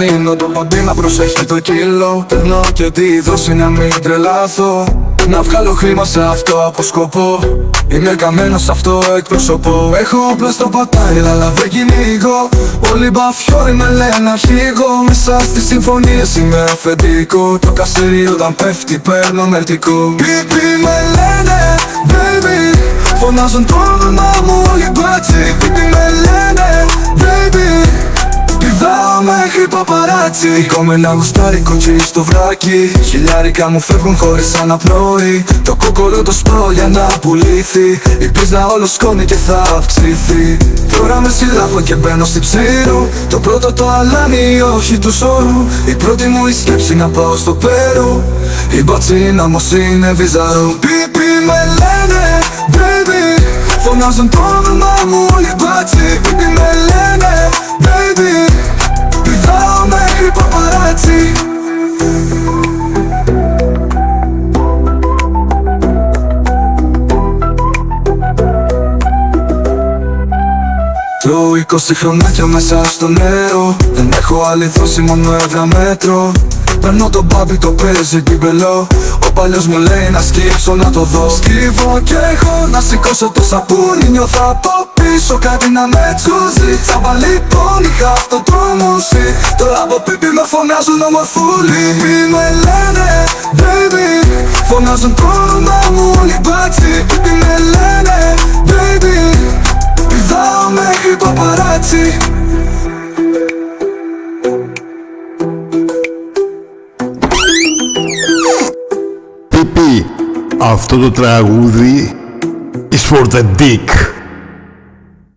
αφήνω το ποντί να προσέχει το κιλό. Περνώ και τη δόση να μην τρελάθω, να βγάλω χρήμα σε αυτό από σκοπό. Είμαι καμένος σε αυτό εκπροσωπώ. Έχω όπλα στο πατάρι αλλά δεν κυνηγώ. Όλοι μπαφιόροι με λένε αρχηγό. Μέσα στις συμφωνίες είμαι αφεντικό. Το κασέρι όταν πέφτει παίρνω μερτικό. Πιπι με λένε baby, φωνάζουν το όνομα μου όλοι μπάτσι. Πιπι με λένε baby, πηδάω μέχρι παπαράτσι. Κόμε ένα γουστάρι κοτσί στο βράκι. Χιλιάρικα μου φεύγουν χωρίς αναπνοή. Το κόκολο το σπάω για να πουλήθει. Η πίσνα όλο σκόνη και θα αυξηθεί. Τώρα με συλλάβω και μπαίνω στη ψήρου. Το πρώτο το αλάνι, όχι του σώρου. Η πρώτη μου η σκέψη να πάω στο Πέρου. Η μπατσίνα όμως είναι βυζαρού. Πιπι με λένε baby, φωνάζουν το όνομα μου όλοι μπάτσι. Πιπι με λένε baby, πηδάω μέχρι παπαράτσι. Τρώω 20 χρονάκια μέσα στο νερό. Δεν έχω άλλη δόση, μόνο έβρα μέτρο. Παίρνω το μπάμπι, το παίζει μπιμπελό. Ο παλιός μου λέει να σκύψω να το δω. Σκύβω και έχω να σηκώσω το σαπούνι. Νιώθω από πίσω κάτι να με τσούζει. Τσάμπα λοιπόν είχα αυτό το μουσί. Τώρα από πίπι με φωνάζουν ομορφούλοι. Πιπι με λένε baby, φωνάζουν το όνομα μου όλοι μπάτσι. Πιπι με λένε baby, πηδάω μέχρι παπαράτσι. Πιπι, αυτό το τραγούδι is for the dick.